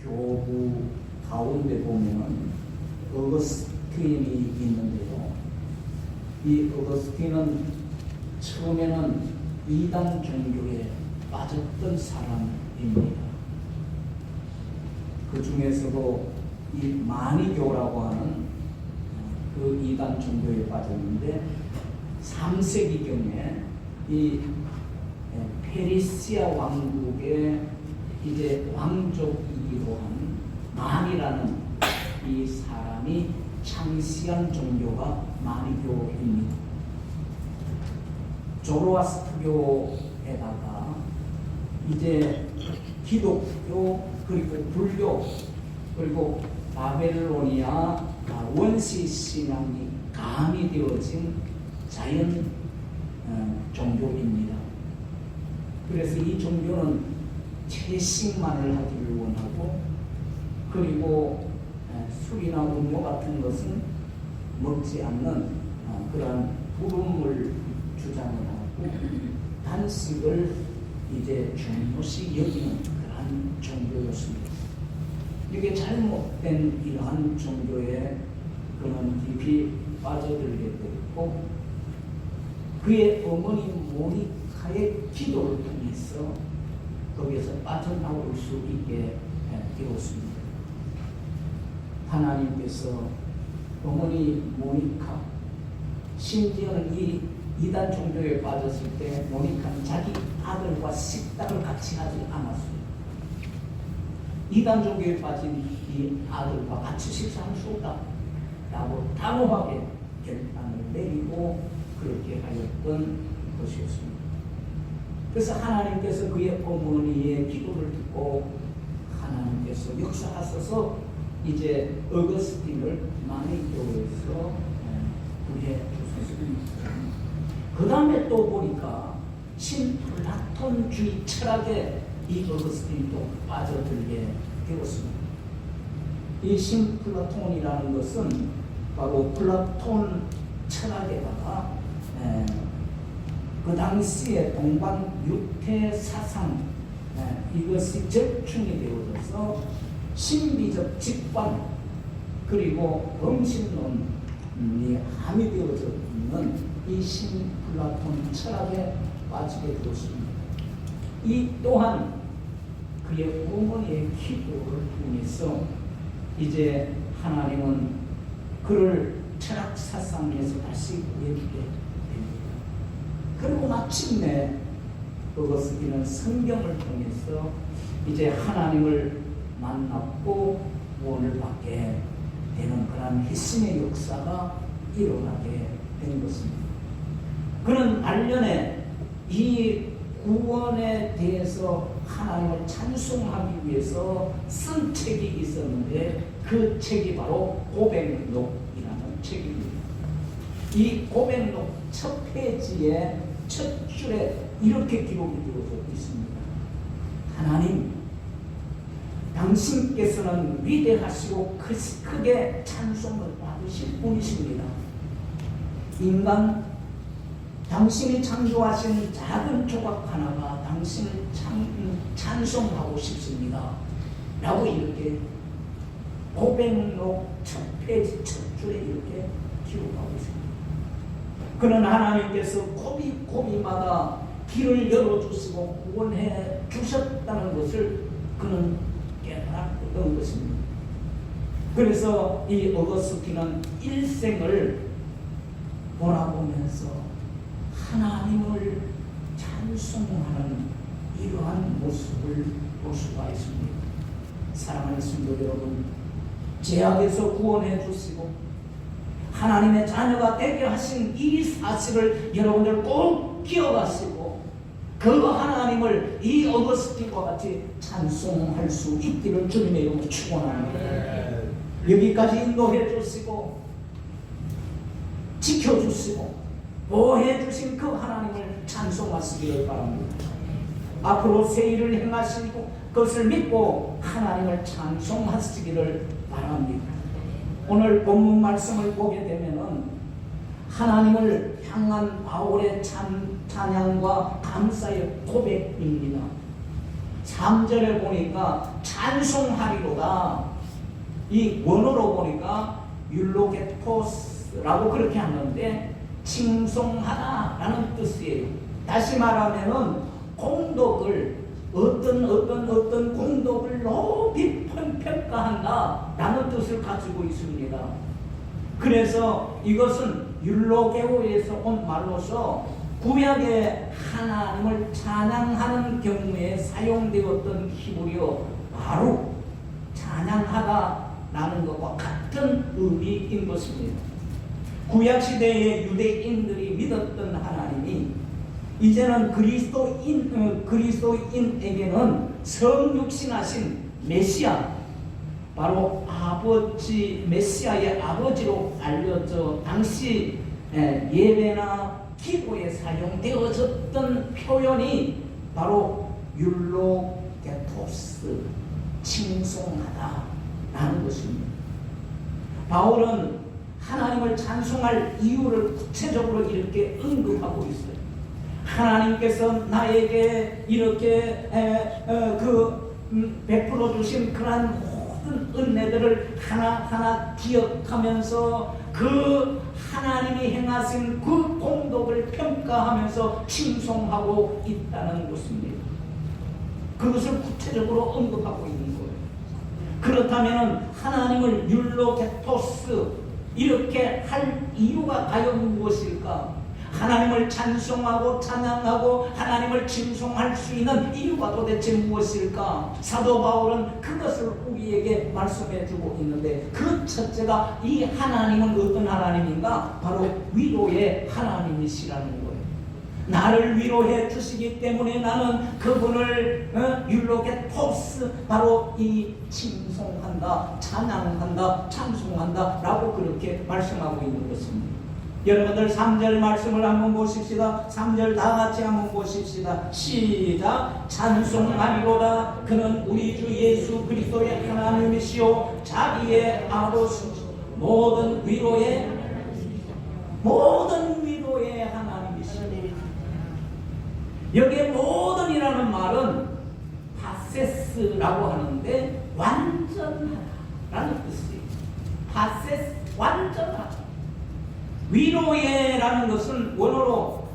교부 가운데 보면 어거스틴이 있는데요. 이 어거스틴은 처음에는 이단 종교에 빠졌던 사람입니다. 그 중에서도 이 마니교라고 하는 그 이단 종교에 빠졌는데 3세기경에 이 페르시아 왕국의 이제 왕족이기도 한 만이라는 이 사람이 창시한 종교가 마니교입니다. 조로아스트교에다가 이제 기독교 그리고 불교 그리고 바벨로니아 원시 신앙이 가미되어진 자연 종교입니다. 그래서 이 종교는 채식만을 하기를 원하고 그리고 술이나 음료 같은 것은 먹지 않는 그러한 불음을 주장을 하고 단식을 이제 중요시 여기는 그러한 종교였습니다. 이게 잘못된 이러한 종교에 그는 깊이 빠져들게 되었고 그의 어머니 모니카의 기도를 통해서 거기에서 빠져나올 수 있게 되었습니다. 하나님께서 어머니 모니카, 심지어는 이 이단 종교에 빠졌을 때 모니카는 자기 아들과 식탁을 같이 하지 않았어요. 이단 종교에 빠진 이 아들과 같이 식사할 수 없다라고 단호하게 결단을 내리고 그렇게 하였던 것이었습니다. 그래서 하나님께서 그의 어머니의 기도를 듣고 하나님께서 역사하셔서 이제 어거스틴을 마니교에서 구해 주셨습니다. 그 다음에 또 보니까 신플라톤주의 철학에 이 어거스틴이 또 빠져들게 되었습니다. 이 신플라톤이라는 것은 바로 플라톤 철학에다가 그 당시에 동방 유태 사상 이것이 절충이 되어져서 신비적 직관 그리고 범신론이 함유되어져 있는 이 신플라톤 철학에 빠지게 되었습니다. 이 또한 그의 어머니의 기도를 통해서 이제 하나님은 그를 철학 사상에서 다시 구해주게 됩니다. 그리고 마침내 어거스틴은 성경을 통해서 이제 하나님을 만났고 구원을 받게 되는 그런 핵심의 역사가 일어나게 된 것입니다. 그는 말년에 이 구원에 대해서 하나님을 찬송하기 위해서 쓴 책이 있었는데 그 책이 바로 고백록이라는 책입니다. 이 고백록 첫 페이지에 첫 줄에 이렇게 기록이 되어져 있습니다. 하나님, 당신께서는 위대하시고 크게 찬송을 받으실 분이십니다. 인간, 당신이 창조하신 작은 조각 하나가 당신을 찬송하고 싶습니다. 라고 이렇게 고백록 첫 페이지 첫 줄에 이렇게 기록하고 있습니다. 그는 하나님께서 고비고비마다 길을 열어주시고 구원해 주셨다는 것을 그는 깨달았던 것입니다. 그래서 이 어거스틴은 일생을 돌아보면서 하나님을 찬송하는 이러한 모습을 볼 수가 있습니다. 사랑하는 성도 여러분, 죄악에서 구원해 주시고 하나님의 자녀가 되게 하신 이 사실을 여러분들 꼭 기억하시고 그 하나님을 이 어거스틴과 같이 찬송할 수 있기를 주님의 이름으로 축원합니다. 여기까지 인도해 주시고 지켜주시고 보호해 주신 그 하나님을 찬송하시기를 바랍니다. 앞으로 새 일을 행하시고 그것을 믿고 하나님을 찬송하시기를 바랍니다. 오늘 본문 말씀을 보게 되면은 하나님을 향한 바울의 찬양과 감사의 고백입니다. 3절에 보니까 찬송하리로다. 이 원어로 보니까 율로게토스라고 그렇게 하는데 칭송하다라는 뜻이에요. 다시 말하면은 공덕을 어떤 공덕을 높이 평가한다라는 뜻을 가지고 있습니다. 그래서 이것은 율로게오에서 온 말로서 구약의 하나님을 찬양하는 경우에 사용되었던 히브리어 바로 찬양하다라는 것과 같은 의미인 것입니다. 구약 시대의 유대인들이 믿었던 하나님이 이제는 그리스도인에게는 성육신하신 메시아, 바로 아버지, 메시아의 아버지로 알려져 당시 예배나 기도에 사용되어졌던 표현이 바로 율로게토스, 칭송하다라는 것입니다. 바울은 하나님을 찬송할 이유를 구체적으로 이렇게 언급하고 있어요. 하나님께서 나에게 이렇게 베풀어 주신 그러한 모든 은혜들을 하나하나 기억하면서 그 하나님이 행하신 그 공덕을 평가하면서 칭송하고 있다는 것입니다. 그것을 구체적으로 언급하고 있는 거예요. 그렇다면 하나님을 율로게토스 이렇게 할 이유가 과연 무엇일까? 하나님을 찬송하고 찬양하고 하나님을 칭송할 수 있는 이유가 도대체 무엇일까? 사도 바울은 그것을 우리에게 말씀해 주고 있는데 그 첫째가 이 하나님은 어떤 하나님인가? 바로 위로의 하나님이시라는 거예요. 나를 위로해 주시기 때문에 나는 그분을 율로게토스 바로 이 칭송한다, 찬양한다, 찬송한다 라고 그렇게 말씀하고 있는 것입니다. 여러분들 3절 말씀을 한번 보십시다. 3절 다 같이 한번 보십시다. 시작. 찬송하리로다. 그는 우리 주 예수 그리스도의 하나님이시오 자기의 아버지 모든 위로의 하나님이시오. 여기에 모든이라는 말은 파세스라고 하는데 완전하다라는 뜻이에요. 파세스, 완전하다. 위로에라는 것은 원어로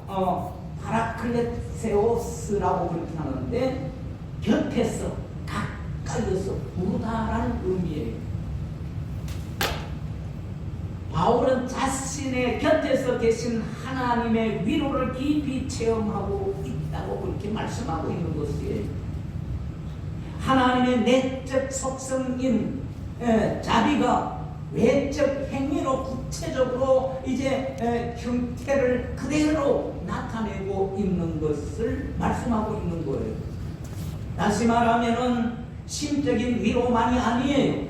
파라클레세오스라고 그렇게 하는데 곁에서 가까이에서 부르다라는 의미예요. 바울은 자신의 곁에서 계신 하나님의 위로를 깊이 체험하고 있다고 그렇게 말씀하고 있는 것이에요. 하나님의 내적 속성인 자비가 외적 행위로 구체적으로 이제 형태를 그대로 나타내고 있는 것을 말씀하고 있는 거예요. 다시 말하면은 심적인 위로만이 아니에요.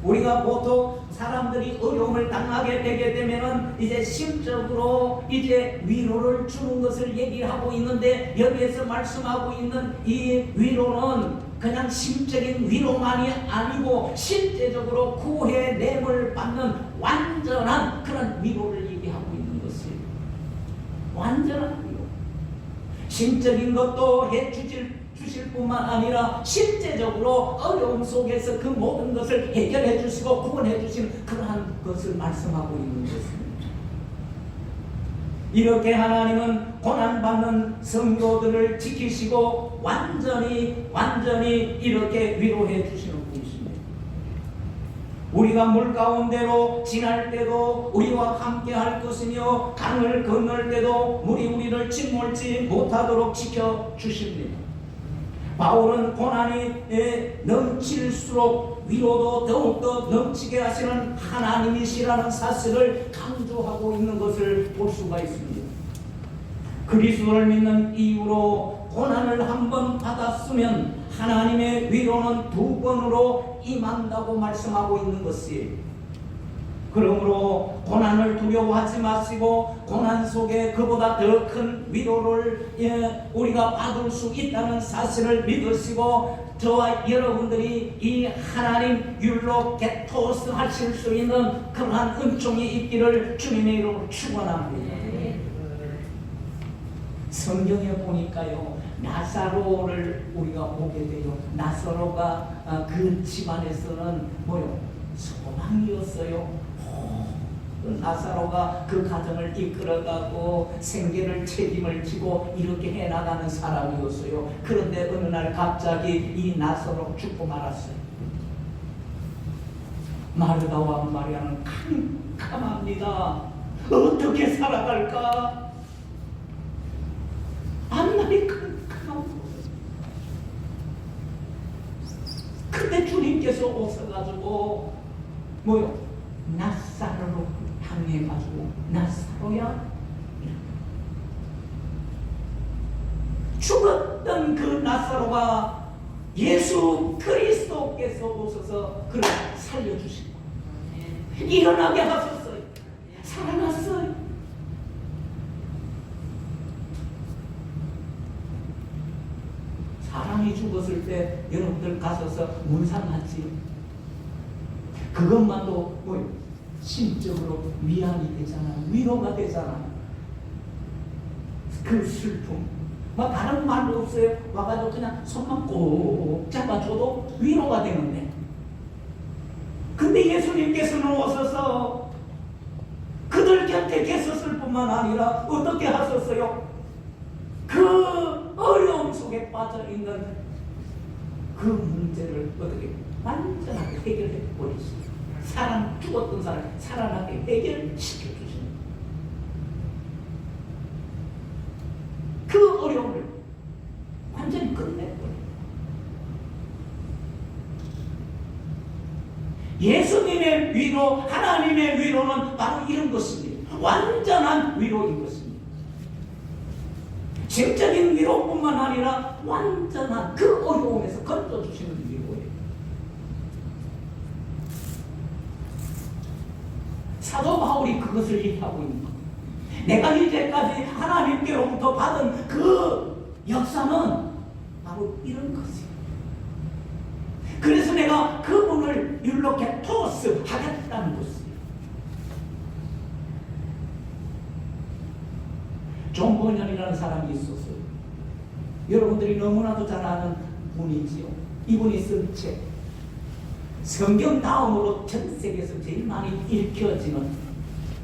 우리가 보통 사람들이 어려움을 당하게 되게 되면은 이제 심적으로 이제 위로를 주는 것을 얘기하고 있는데 여기에서 말씀하고 있는 이 위로는 그냥 심적인 위로만이 아니고 실제적으로 구해냄을 받는 완전한 그런 위로를 얘기하고 있는 것이에요. 완전한 위로. 심적인 것도 해주실 뿐만 아니라 실제적으로 어려움 속에서 그 모든 것을 해결해 주시고 구원해 주신 그러한 것을 말씀하고 있는 것입니다. 이렇게 하나님은 고난받는 성도들을 지키시고 완전히 이렇게 위로해 주시는 분이십니다. 우리가 물 가운데로 지날 때도 우리와 함께 할 것이며 강을 건널 때도 물이 우리를 침몰치 못하도록 지켜주십니다. 바울은 고난이 넘칠수록 위로도 더욱더 넘치게 하시는 하나님이시라는 사실을 강조하고 있는 것을 볼 수가 있습니다. 그리스도를 믿는 이유로 고난을 한 번 받았으면 하나님의 위로는 2번으로 임한다고 말씀하고 있는 것이에요. 그러므로 고난을 두려워하지 마시고 고난 속에 그보다 더 큰 위로를 우리가 받을 수 있다는 사실을 믿으시고 저와 여러분들이 이 하나님 율로게토스 하실 수 있는 그러한 은총이 있기를 주님의 이름으로 축원합니다. 성경에 보니까요 나사로를 우리가 보게 돼요. 나사로가 그 집안에서는 뭐요? 소망이었어요. 그 나사로가 그 가정을 이끌어가고 생계를 책임을 지고 이렇게 해나가는 사람이었어요. 그런데 어느 날 갑자기 이 나사로 죽고 말았어요. 마르다와 마리아는 캄캄합니다. 어떻게 살아갈까? 앞날이 캄캄하고. 그때 주님께서 오셔가지고 뭐요? 나사로로 향해가지고 나사로야, 죽었던 그 나사로가 예수 그리스도께서 오셔서 그를 살려주시고 일어나게 하셨어요. 살아났어요. 사람이 죽었을 때 여러분들 가셔서 문상하지. 그것만도 뭐예요? 심적으로 위안이 되잖아. 위로가 되잖아. 그 슬픔. 뭐 다른 말도 없어요. 와가지고 그냥 손만 꼭 잡아줘도 위로가 되는데. 근데 예수님께서는 오셔서 그들 곁에 계셨을 뿐만 아니라 어떻게 하셨어요? 그 어려움 속에 빠져있는 그 문제를 어떻게 완전하게 해결해 버리시죠. 사람, 죽었던 사람 살아나게 해결시켜 주시는 그 어려움을 완전히 끝내버려요. 예수님의 위로, 하나님의 위로는 바로 이런 것입니다. 완전한 위로인 것입니다. 정적인 위로뿐만 아니라 완전한 그 어려움에서 건져주시는 위로예요. 사도 바울이 그것을 얘기하고 있는 겁니다. 내가 이제까지 하나님께로부터 받은 그 역사는 바로 이런 것이에요. 그래서 내가 그분을 이렇게 토스하겠다는 것이에요. 존 버년이라는 사람이 있었어요. 여러분들이 너무나도 잘 아는 분이지요. 이분이 쓴 책, 성경 다음으로 전 세계에서 제일 많이 읽혀지는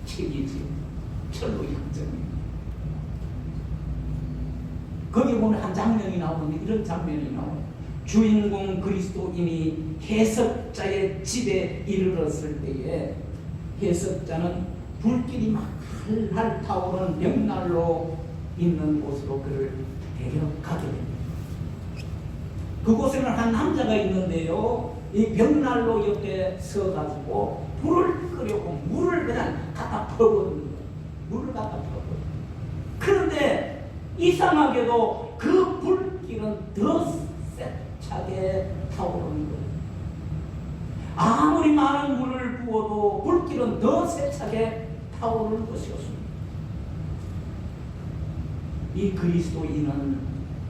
책이지요. 철로의 흔적입니다. 거기 보면 한 장면이 나오는데 이런 장면이 나와요. 주인공 그리스도인이 해석자의 집에 이르렀을 때에 해석자는 불길이 막 활활 타오르는 벽난로 있는 곳으로 그를 데려가게 됩니다. 그곳에는 한 남자가 있는데요, 이 벽난로 옆에 서가지고 불을 끄려고 물을 그냥 갖다 퍼버리는 거예요. 물을 갖다 퍼버려요. 그런데 이상하게도 그 불길은 더 세차게 타오르는 거예요. 아무리 많은 물을 부어도 불길은 더 세차게 타오르는 것이었습니다. 이 그리스도인은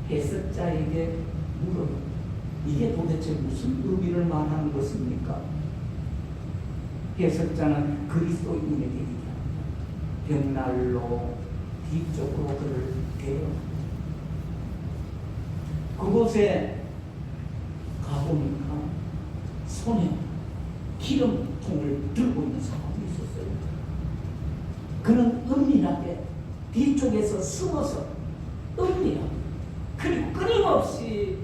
해석자에게 물어요. 이게 도대체 무슨 의미를 말하는 것입니까? 해석자는 그리스도인에게 얘기합니다. 벽난로 뒤쪽으로 그를 데려갑니다. 그곳에 가보니까 손에 기름통을 들고 있는 사람이 있었어요. 그는 은밀하게 뒤쪽에서 숨어서 은밀하게 그리고 끊임없이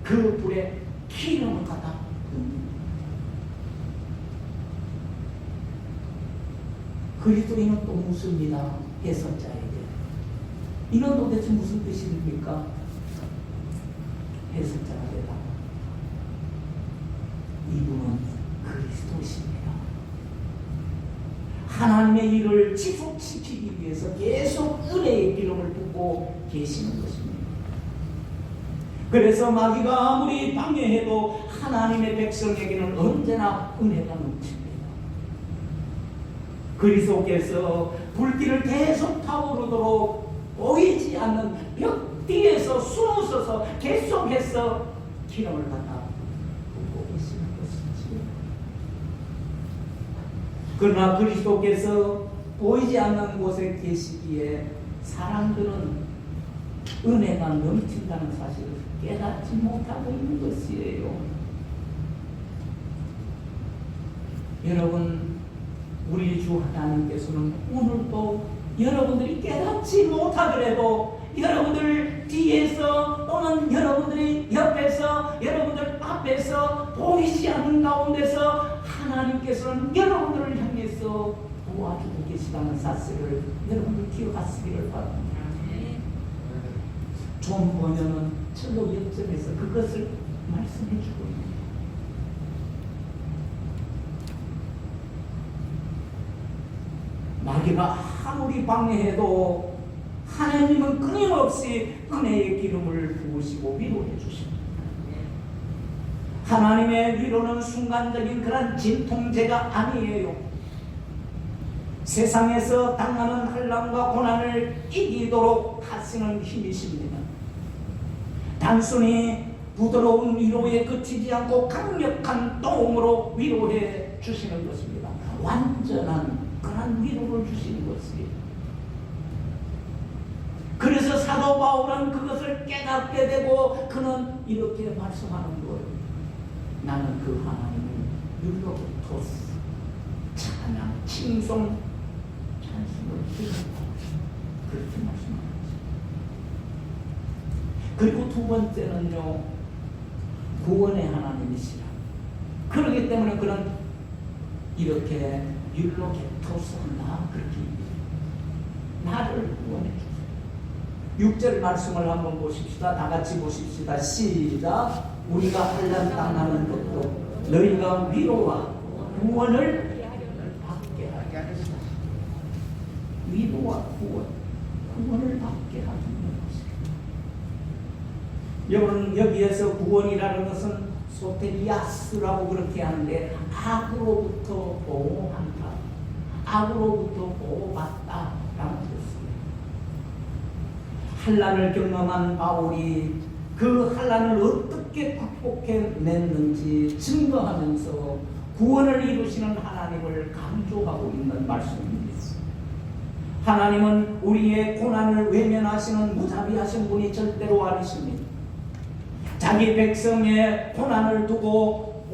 그 불에 기름을 갖다 붓습니다. 그리스도인은 또 묻습니다. 해석자에게. 이건 도대체 무슨 뜻입니까? 해석자가 대답. 이분은 그리스도십니다. 하나님의 일을 지속시키기 위해서 계속 은혜의 기름을 붓고 계시는 것입니다. 그래서 마귀가 아무리 방해해도 하나님의 백성에게는 언제나 은혜가 넘칩니다. 그리스도께서 불길을 계속 타오르도록 보이지 않는 벽 뒤에서 숨어서 계속해서 기름을 갖다 붓고 계시는 것이지. 그러나 그리스도께서 보이지 않는 곳에 계시기에 사람들은 은혜가 넘친다는 사실을 깨닫지 못하고 있는 것이에요. 여러분, 우리 주 하나님께서는 오늘도 여러분들이 깨닫지 못하더라도 여러분들 뒤에서 또는 여러분들이 옆에서 여러분들 앞에서 보이지 않는 가운데서 하나님께서는 여러분들을 향해서 도와주고 계시다는 사실을 여러분들 기억하시기를 바랍니다. 좀 보면은 철로 역점에서 그것을 말씀해 주고 있습니다. 마귀가 아무리 방해해도 하나님은 끊임없이 은혜의 기름을 부으시고 위로해 주십니다. 하나님의 위로는 순간적인 그런 진통제가 아니에요. 세상에서 당하는 환난과 고난을 이기도록 하시는 힘이십니다. 단순히 부드러운 위로에 그치지 않고 강력한 도움으로 위로해 주시는 것입니다. 완전한 그런 위로를 주시는 것이에요. 그래서 사도 바울은 그것을 깨닫게 되고 그는 이렇게 말씀하는 거예요. 나는 그 하나님을 율로부터 찬양, 칭송, 찬송을 드리고 그렇게 말씀합니다. 그리고 두 번째는요, 구원의 하나님이시라. 그렇기 때문에 그는 이렇게 율로게토스 한다 그렇게 나를 구원해 주세요. 6절 말씀을 한번 보십시다. 다 같이 보십시다. 시작. 우리가 환난 당하는 것도 너희가 위로와 구원을 받게 하겠다. 위로와 구원을 받게 하는 것이에요. 여러분, 여기에서 구원이라는 것은 소테리아스라고 그렇게 하는데 악으로부터 보호한다, 악으로부터 보호받다라는 뜻이에요. 환난을 경험한 바울이 그 환난을 어떻게 극복해냈는지 증거하면서 구원을 이루시는 하나님을 강조하고 있는 말씀입니다. 하나님은 우리의 고난을 외면하시는 무자비하신 분이 절대로 아니십니다. 자기 백성의 고난을 두고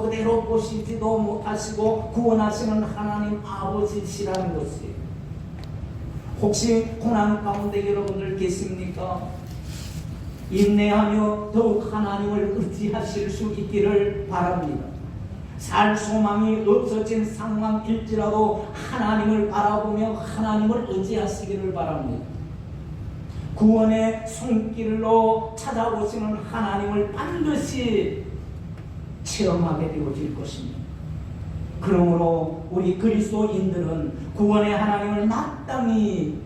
그대로 보시지도 못하시고 구원하시는 하나님 아버지시라는 것이에요. 혹시 고난 가운데 여러분들 계십니까? 인내하며 더욱 하나님을 의지하실 수 있기를 바랍니다. 살 소망이 없어진 상황일지라도 하나님을 바라보며 하나님을 의지하시기를 바랍니다. 구원의 손길로 찾아오시는 하나님을 반드시 체험하게 되어질 것입니다. 그러므로 우리 그리스도인들은 구원의 하나님을 마땅히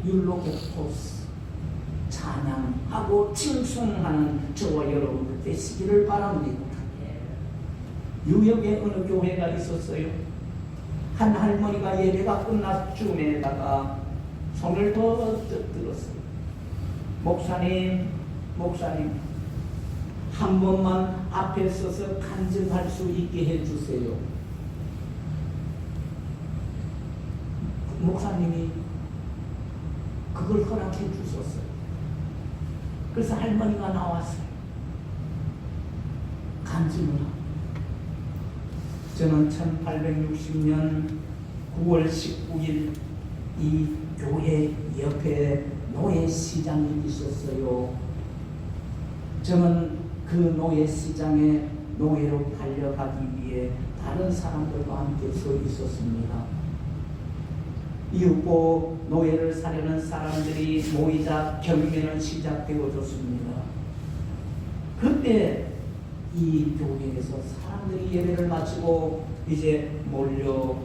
율로게토스 찬양하고 칭송하는 저와 여러분들 되시기를 바랍니다. 유역에 어느 교회가 있었어요. 한 할머니가 예배가 끝날 쯤에다가 손을 번쩍 들었어요. 목사님, 한 번만 앞에 서서 간증할 수 있게 해주세요. 목사님이 그걸 허락해 주셨어요. 그래서 할머니가 나왔어요. 간증을 하고. 저는 1860년 9월 19일 이 교회 옆에 노예시장이 있었어요. 저는 그 노예시장에 노예로 팔려가기 위해 다른 사람들과 함께 서 있었습니다. 이윽고 노예를 사려는 사람들이 모이자 경매는 시작되어졌습니다. 그때 이 교회에서 사람들이 예배를 마치고 이제 몰려오게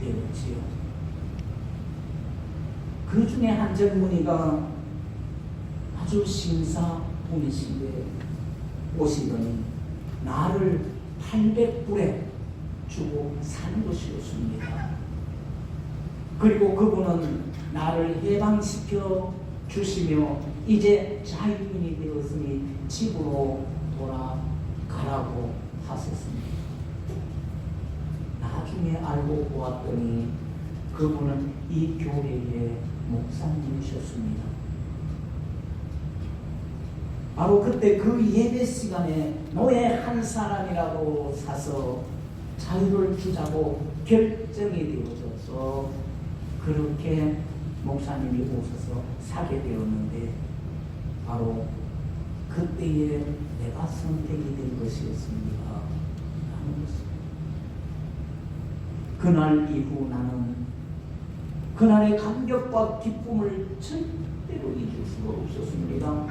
되었지요. 그 중에 한 젊은이가 아주 신사분이신데 오시더니 나를 800불에 주고 사는 것이었습니다. 그리고 그분은 나를 해방시켜 주시며 이제 자유인이 되었으니 집으로 돌아가라고 하셨습니다. 나중에 알고 보았더니 그분은 이 교회의 목사님이셨습니다. 바로 그때 그 예배 시간에 노예 한 사람이라도 사서 자유를 주자고 결정이 되어져서 그렇게 목사님이 오셔서 사게 되었는데, 바로 그때에 내가 선택이 된 것이었습니다. 라는 것입니다. 그날 이후 나는 그날의 감격과 기쁨을 절대로 잊을 수가 없었습니다.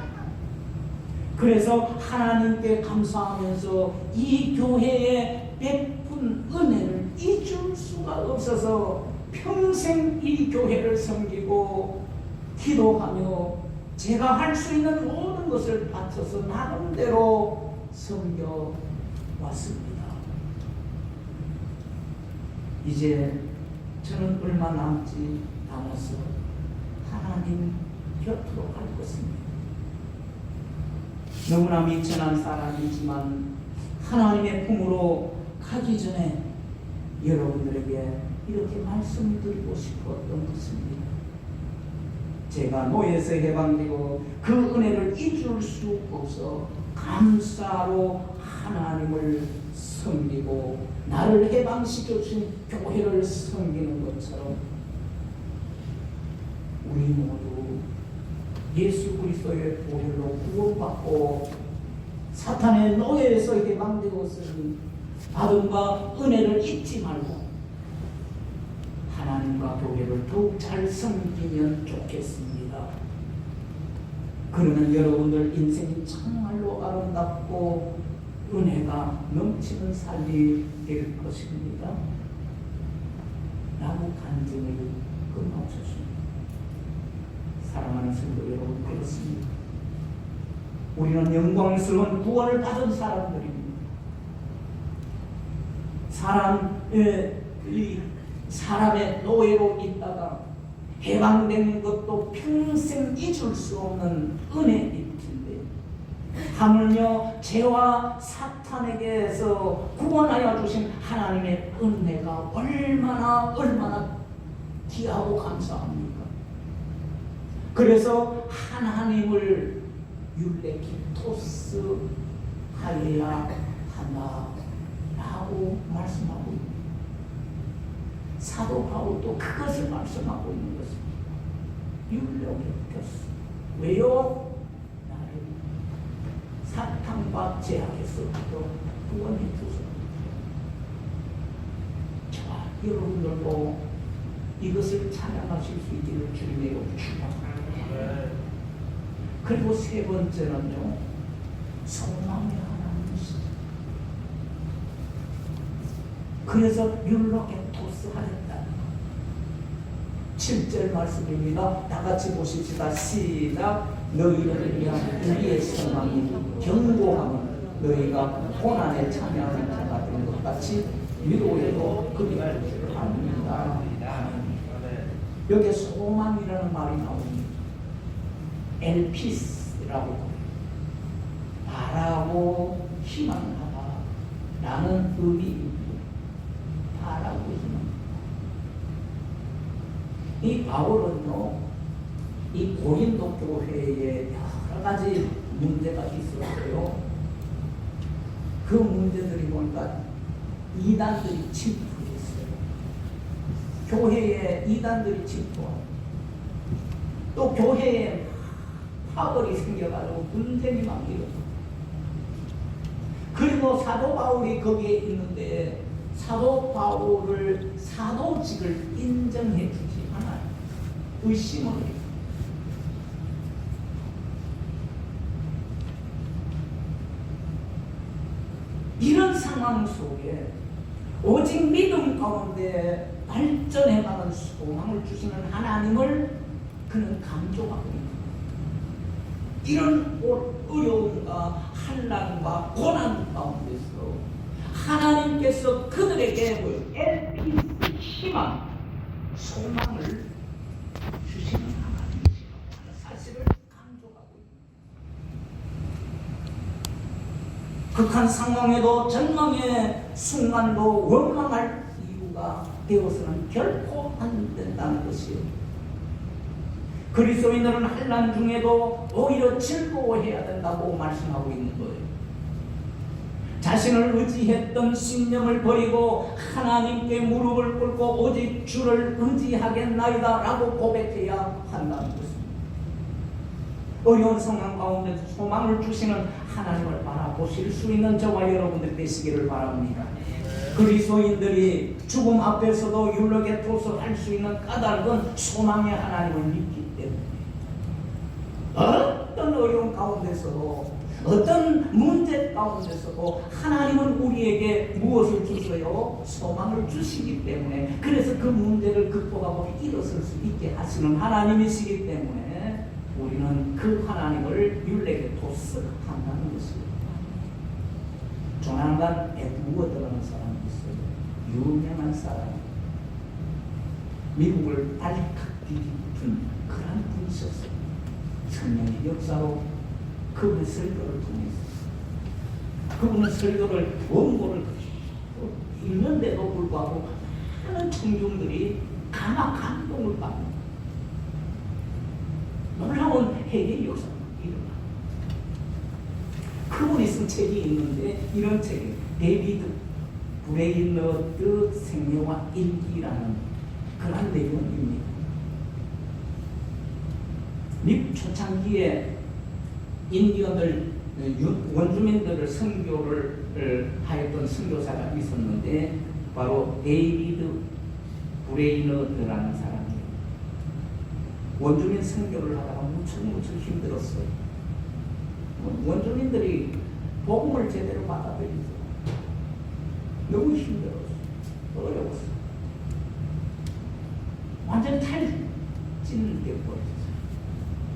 그래서 하나님께 감사하면서 이 교회에 베푼 은혜를 잊을 수가 없어서 평생 이 교회를 섬기고 기도하며 제가 할 수 있는 모든 것을 바쳐서 나름대로 섬겨왔습니다. 이제 저는 얼마 남지 않아서 하나님 곁으로 갈 것입니다. 너무나 미천한 사람이지만 하나님의 품으로 가기 전에 여러분들에게 이렇게 말씀드리고 싶었던 것입니다. 제가 노예에서 해방되고 그 은혜를 잊을 수 없어 감사로 하나님을 섬기고 나를 해방시켜 주신 교회를 섬기는 것처럼 우리 모두 예수 그리스도의 보혈로 구원받고 사탄의 노예에서 해방되었으니 받은 바 은혜를 잊지 말고 하나님과 교회를 더욱 잘 섬기면 좋겠습니다. 그러면 여러분들 인생이 정말로 아름답고 은혜가 넘치는 삶이 될 것입니다. 라고 간증을 끝마쳤습니다. 사랑하는 성도 여러분, 그렇습니다. 우리는 영광스러운 구원을 받은 사람들입니다. 사람의 노예로 있다가 해방된 것도 평생 잊을 수 없는 은혜일 텐데, 하물며 죄와 사탄에게서 구원하여 주신 하나님의 은혜가 얼마나 귀하고 감사합니까? 그래서 하나님을 율레키토스 하여야 한다라고 말씀하고 있습니다. 사도 바울도 그것을 말씀하고 있는 것입니다. 율레키토스. 왜요? 나를 사탄과 죄악에서부터 구원해 주소서. 저와 여러분들도 이것을 찬양하실 수 있기를 주님의 축복합니다. 그리고 세 번째는요, 소망의 하나님이시죠. 그래서 율로케토스 하였다. 7절 말씀입니다. 다 같이 보십시다. 시작. 너희를 위한 우리의 소망이 견고하면 너희가 고난에 참여하는 자가 된 것 같이 위로에도 그리할 줄 압니다. 여기에 소망이라는 말이 나옵니다. 엘피스라고 바라고 희망하다 라는 의미입니다. 바라고 희망. 이 바울은요, 이 고린도 교회에 여러 가지 문제가 있었어요. 그 문제들이 보니까 이단들이 침투했어요. 교회에 이단들이 침투하고 또 교회에 파벌이 생겨가지고 분쟁이 막 일어나고, 그리고 사도 바울이 거기에 있는데 사도 바울을 사도직을 인정해 주지 않아요. 의심을 해요. 이런 상황 속에 오직 믿음 가운데 발전해가는 소망을 주시는 하나님을 그는 강조하고 있는 거예요. 이런 어려움과 환난과 고난 가운데서 하나님께서 그들에게 엘피스 희망, 소망을 주시는 하나님이시라는 사실을 강조하고 있습니다. 극한 상황에도 절망의 순간도 원망할 이유가 되어서는 결코 안 된다는 것이요. 그리스도인들은 환난 중에도 오히려 즐거워해야 된다고 말씀하고 있는 거예요. 자신을 의지했던 신념을 버리고 하나님께 무릎을 꿇고 오직 주를 의지하겠나이다 라고 고백해야 한다는 것입니다. 어려운 상황 가운데 소망을 주시는 하나님을 바라보실 수 있는 저와 여러분들 되시기를 바랍니다. 그리스도인들이 죽음 앞에서도 율곡에 도서할 수 있는 까닭은 소망의 하나님을 믿기 때문에 어떤 어려운 가운데서도 어떤 문제 가운데서도 하나님은 우리에게 무엇을 주세요? 소망을 주시기 때문에, 그래서 그 문제를 극복하고 일어설 수 있게 하시는 하나님이시기 때문에 우리는 그 하나님을 율곡에 도서한다는 것입니다. 조난간 에드워드라는 사람이 있어요. 유명한 사람, 미국을 발칵 뒤집은 그런 분이셨어요. 성령의 역사로 그분의 설교를 통해서, 그분의 설교를 원고를 읽는데도 불구하고 많은 청중들이 강한 감동을 받는 놀라운 회개의 역사가 일어나. 그분이 쓴 책이 있는데, 이런 책이 데이비드 브레이너드 생애와 일기라는 그런 내용입니다. 미국 초창기에 인디언들, 원주민들을 선교를 하였던 선교사가 있었는데 바로 데이비드 브레이너드라는 사람이에요. 원주민 선교를 하다가 무척 힘들었어요. 원주민들이 복음을 제대로 받아들이죠. 너무 힘들었어. 어려웠어. 완전히 탈진되어 버렸어요.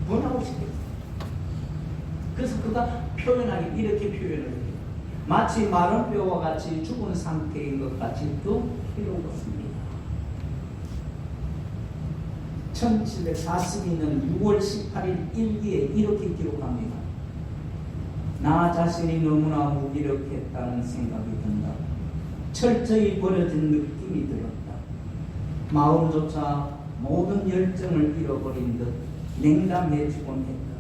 번아웃이 됐어요. 그래서 그가 표현하기 이렇게 표현을 해요. 마치 마른 뼈와 같이 죽은 상태인 것 같이 또 괴로웠습니다. 1742년 6월 18일 일기에 이렇게 기록합니다. 나 자신이 너무나 무기력했다는 생각이 든다. 철저히 버려진 느낌이 들었다. 마음조차 모든 열정을 잃어버린 듯 냉담해지곤 했다.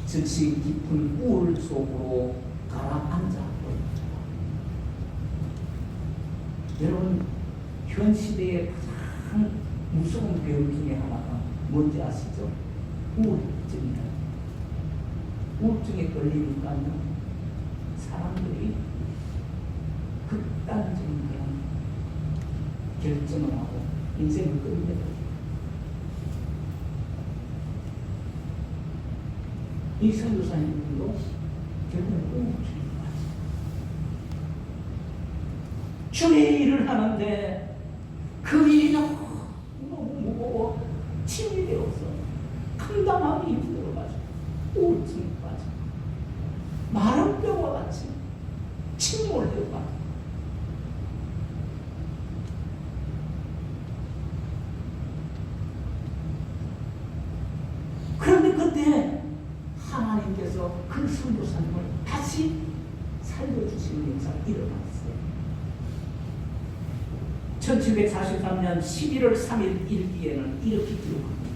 즉시 깊은 우울 속으로 가라앉아 버렸다. 여러분, 현 시대의 가장 무서운 병 중에 하나가 뭔지 아시죠? 우울증이다. 우울증에 걸리니까요, 사람들이 극단적인 그런 결정을 하고 인생을 끝내버려요. 이 선교사님도 결국은 우울증이 맞아요. 주의 일을 하는데 그 일이 너무 무거워 침이 되어서 감당하기 힘들어가지고 우울증에 빠져 마른 뼈와 같이 침몰되어 빠져. 그런데 그때 하나님께서 그 선교사님을 다시 살려주시는 역사가 일어났어요. 1743년 11월 3일 일기에는 이렇게 기록합니다.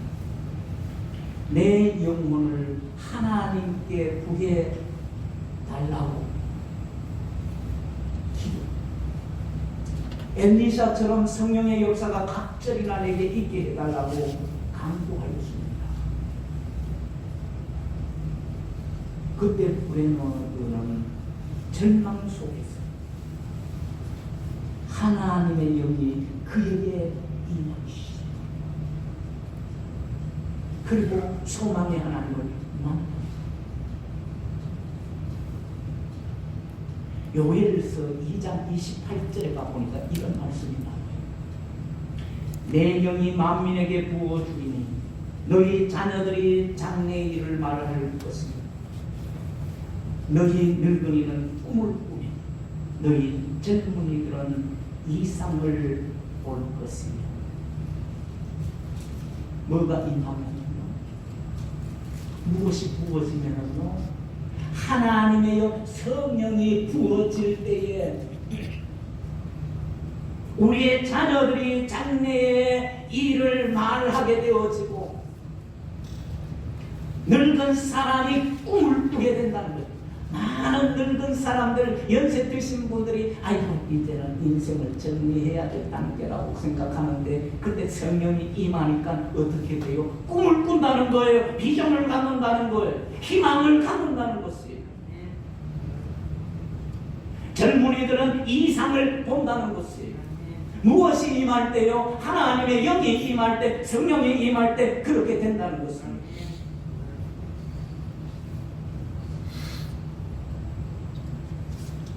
내 영혼을 하나님께 구해 달라고 기도. 엘리샤처럼 성령의 역사가 각절이나 내게 있게 해달라고 간구하였습니다. 그때 브레너드는 절망 속에서 하나님의 영이 그에게 임하시고, 그리고 소망의 하나님을 만나. 요엘서 2장 28절에 가보니까 이런 말씀이 나와요. 내 영이 만민에게 부어주리니 너희 자녀들이 장래의 일을 말할 것이니 너희 늙은이는 꿈을 꾸며 너희 젊은이들은 이상을 볼 것이며. 뭐가 임하면요? 무엇이 부어지면요? 하나님의 성령이 부어질 때에 우리의 자녀들이 장래의 일을 말하게 되어지고 늙은 사람이 꿈을 꾸게 된다는 거예요. 많은 늙은 사람들, 연세 드신 분들이 아이고 이제는 인생을 정리해야 될 단계라고 생각하는데, 그때 성령이 임하니까 어떻게 돼요? 꿈을 꾼다는 거예요. 비전을 갖는다는 거예요. 희망을 갖는다는 것이에요. 젊은이들은 이상을 본다는 것이에요. 무엇이 임할 때요? 하나님의 영이 임할 때, 성령이 임할 때 그렇게 된다는 것입니다.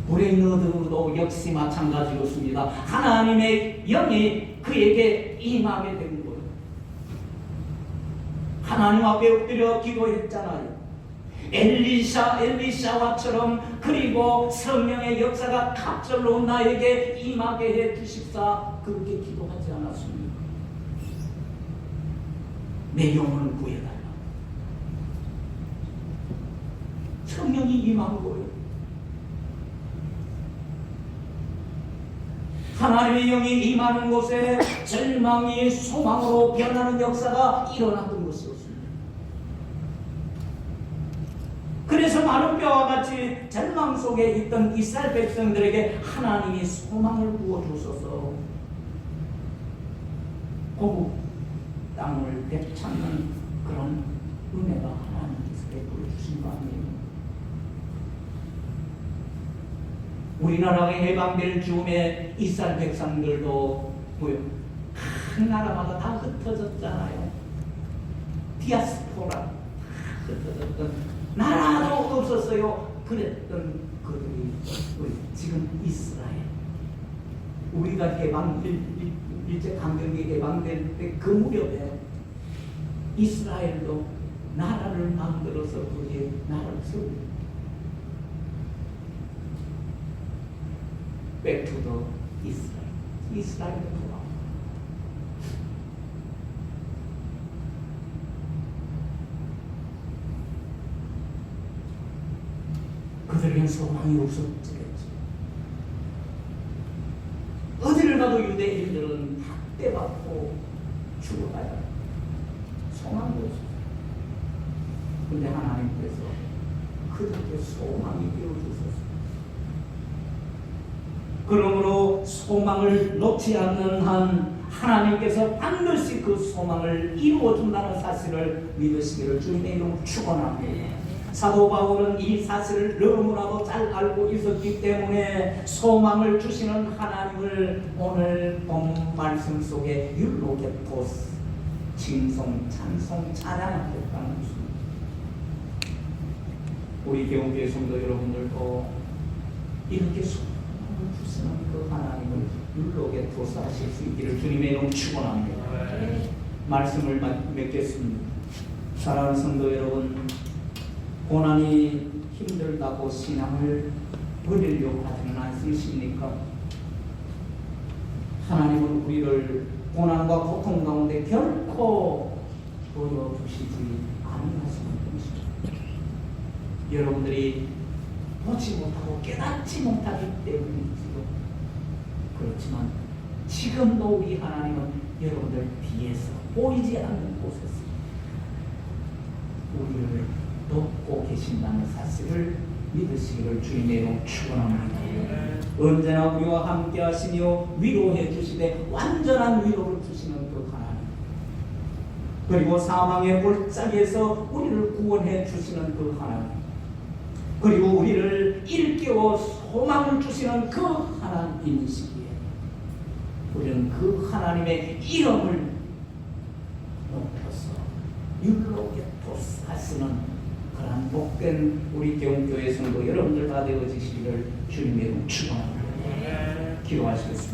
브레이너드도 역시 마찬가지였습니다. 하나님의 영이 그에게 임하게 된 거예요. 하나님 앞에 엎드려 기도했잖아요. 엘리샤와처럼, 그리고 성령의 역사가 갑절로 나에게 임하게 해 주십사, 그렇게 기도하지 않았습니까? 내 영혼을 구해달라. 성령이 임한 거예요. 하나님의 영이 임하는 곳에 절망이 소망으로 변하는 역사가 일어났던 것이었습니다. 그래서 마른 뼈와 같이 절망 속에 있던 이스라엘 백성들에게 하나님이 소망을 부어주셔서 고국 땅을 되찾는 그런 은혜가 하나님께서 베풀어 주신 거 아니에요? 우리나라가 해방될 즈음에 이스라엘 백성들도 뭐요? 각 나라마다 다 흩어졌잖아요. 디아스포라 다 흩어졌던, 나라도 없었어요. 그랬던 그들이 지금 이스라엘, 우리가 일제강점기 해방될 때 그 무렵에 이스라엘도 나라를 만들어서 그게 나라를 세우고, Back to the Israel. 이스라엘로 돌아옵니다. 그들에겐 소망이 없었겠죠. 어디를 가도 유대인들은 학대받고 죽어가야 해요. 소망이 없었어요. 그런데 하나님께서 그들에게 소망이 되어주셨어요. 그러므로 소망을 놓지 않는 한 하나님께서 반드시 그 소망을 이루어준다는 사실을 믿으시기를 주님의 이름으로 축원합니다. 사도 바울은 이 사실을 너무나도 잘 알고 있었기 때문에 소망을 주시는 하나님을 오늘 본 말씀 속에 율로게토스, 칭송, 찬송, 찬양하겠다는 것입니다. 우리 개운교회 성도 여러분들도 이렇게 소망을 주시는 그 하나님을 율로게토스 하실 수 있기를 주님의 이름으로 축원합니다. 말씀을 맺겠습니다. 사랑하는 성도 여러분, 고난이 힘들다고 신앙을 버리려고 하지는 않으십니까? 하나님은 우리를 고난과 고통 가운데 결코 버려두시지 아니하시는 분이십니다. 여러분들이 보지 못하고 깨닫지 못하기 때문이지요. 그렇지만 지금도 우리 하나님은 여러분들 뒤에서 보이지 않는 곳에서 우리를 돕고 계신다는 사실을 믿으시기를 주님의 이름으로 축원합니다. 언제나 우리와 함께 하시며 위로해 주시되 완전한 위로를 주시는 그 하나님, 그리고 사망의 골짜기에서 우리를 구원해 주시는 그 하나님, 그리고 우리를 일깨워 소망을 주시는 그 하나님이시기에 우리는 그 하나님의 이름을 높여서 율로게토스 하시는 그런 복된 우리 개운교회 성도 여러분들 다 되어지시기를 주님의 이름으로 축원합니다. 기도하시겠습니다.